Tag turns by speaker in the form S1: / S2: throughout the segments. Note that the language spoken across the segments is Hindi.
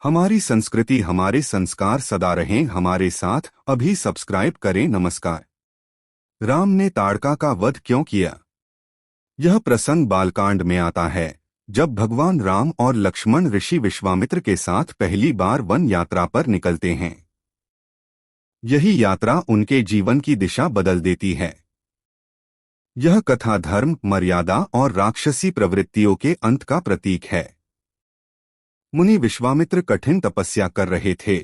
S1: हमारी संस्कृति, हमारे संस्कार सदा रहें हमारे साथ। अभी सब्सक्राइब करें। नमस्कार। राम ने ताड़का का वध क्यों किया? यह प्रसंग बालकांड में आता है, जब भगवान राम और लक्ष्मण ऋषि विश्वामित्र के साथ पहली बार वन यात्रा पर निकलते हैं। यही यात्रा उनके जीवन की दिशा बदल देती है। यह कथा धर्म, मर्यादा और राक्षसी प्रवृत्तियों के अंत का प्रतीक है। मुनि विश्वामित्र कठिन तपस्या कर रहे थे,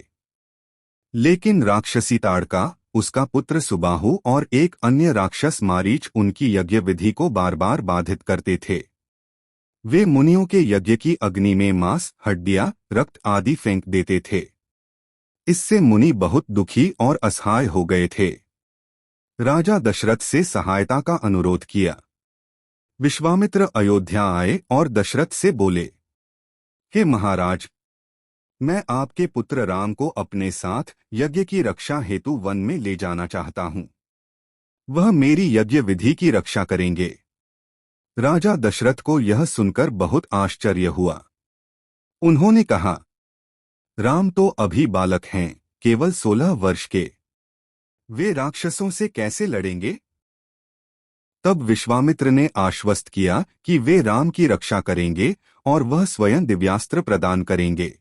S1: लेकिन राक्षसी ताड़का, उसका पुत्र सुबाहु और एक अन्य राक्षस मारीच उनकी यज्ञ विधि को बार बार बाधित करते थे। वे मुनियों के यज्ञ की अग्नि में मांस, हड्डियां, रक्त आदि फेंक देते थे। इससे मुनि बहुत दुखी और असहाय हो गए थे। राजा दशरथ से सहायता का अनुरोध किया। विश्वामित्र अयोध्या आए और दशरथ से बोले, हे महाराज, मैं आपके पुत्र राम को अपने साथ यज्ञ की रक्षा हेतु वन में ले जाना चाहता हूं। वह मेरी यज्ञ विधि की रक्षा करेंगे। राजा दशरथ को यह सुनकर बहुत आश्चर्य हुआ। उन्होंने कहा, राम तो अभी बालक हैं, केवल 16 वर्ष के। वे राक्षसों से कैसे लड़ेंगे? तब विश्वामित्र ने आश्वस्त किया कि वे राम की रक्षा करेंगे और वह स्वयं दिव्यास्त्र प्रदान करेंगे।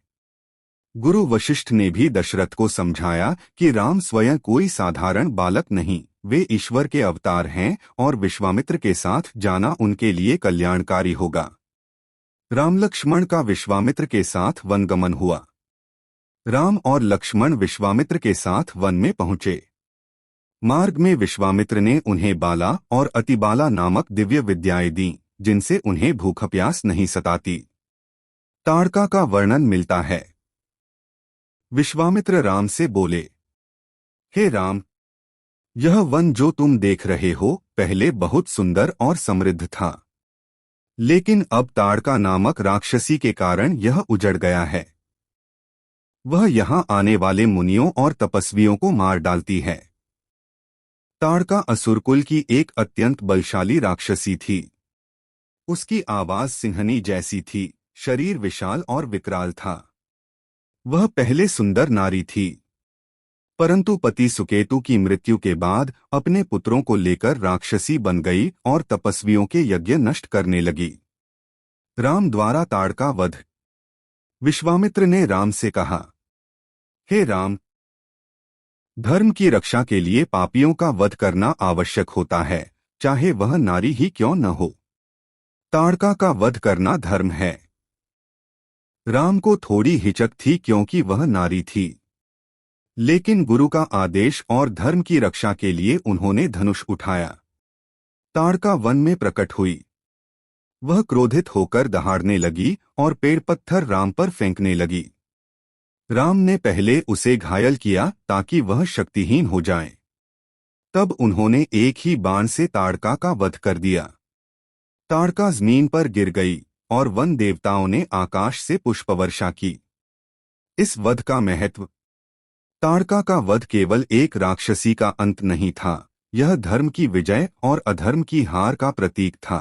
S1: गुरु वशिष्ठ ने भी दशरथ को समझाया कि राम स्वयं कोई साधारण बालक नहीं, वे ईश्वर के अवतार हैं और विश्वामित्र के साथ जाना उनके लिए कल्याणकारी होगा। राम लक्ष्मण का विश्वामित्र के साथ वनगमन हुआ। राम और लक्ष्मण विश्वामित्र के साथ वन में पहुंचे। मार्ग में विश्वामित्र ने उन्हें बाला और अतिबाला नामक दिव्य विद्याएं दी, जिनसे उन्हें भूख प्यास नहीं सताती। ताड़का का वर्णन मिलता है। विश्वामित्र राम से बोले, हे राम, यह वन जो तुम देख रहे हो पहले बहुत सुंदर और समृद्ध था, लेकिन अब ताड़का नामक राक्षसी के कारण यह उजड़ गया है। वह यहाँ आने वाले मुनियों और तपस्वियों को मार डालती है। ताड़का असुरकुल की एक अत्यंत बलशाली राक्षसी थी। उसकी आवाज सिंहनी जैसी थी, शरीर विशाल और विकराल था। वह पहले सुंदर नारी थी, परंतु पति सुकेतु की मृत्यु के बाद अपने पुत्रों को लेकर राक्षसी बन गई और तपस्वियों के यज्ञ नष्ट करने लगी। राम द्वारा ताड़का वध। विश्वामित्र ने राम से कहा, हे राम, धर्म की रक्षा के लिए पापियों का वध करना आवश्यक होता है, चाहे वह नारी ही क्यों न हो। ताड़का का वध करना धर्म है। राम को थोड़ी हिचक थी क्योंकि वह नारी थी, लेकिन गुरु का आदेश और धर्म की रक्षा के लिए उन्होंने धनुष उठाया। ताड़का वन में प्रकट हुई। वह क्रोधित होकर दहाड़ने लगी और पेड़ पत्थर राम पर फेंकने लगी। राम ने पहले उसे घायल किया ताकि वह शक्तिहीन हो जाए। तब उन्होंने एक ही बाण से ताड़का का वध कर दिया। ताड़का जमीन पर गिर गई और वन देवताओं ने आकाश से पुष्पवर्षा की। इस वध का महत्व। ताड़का का वध केवल एक राक्षसी का अंत नहीं था, यह धर्म की विजय और अधर्म की हार का प्रतीक था।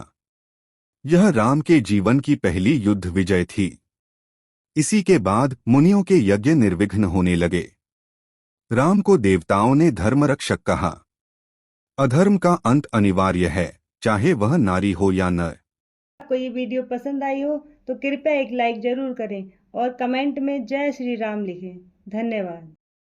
S1: यह राम के जीवन की पहली युद्ध विजय थी। इसी के बाद मुनियों के यज्ञ निर्विघ्न होने लगे। राम को देवताओं ने धर्मरक्षक कहा। अधर्म का अंत अनिवार्य है, चाहे वह नारी हो या नर।
S2: आपको ये वीडियो पसंद आई हो तो कृपया एक लाइक जरूर करें और कमेंट में जय श्री राम लिखें। धन्यवाद।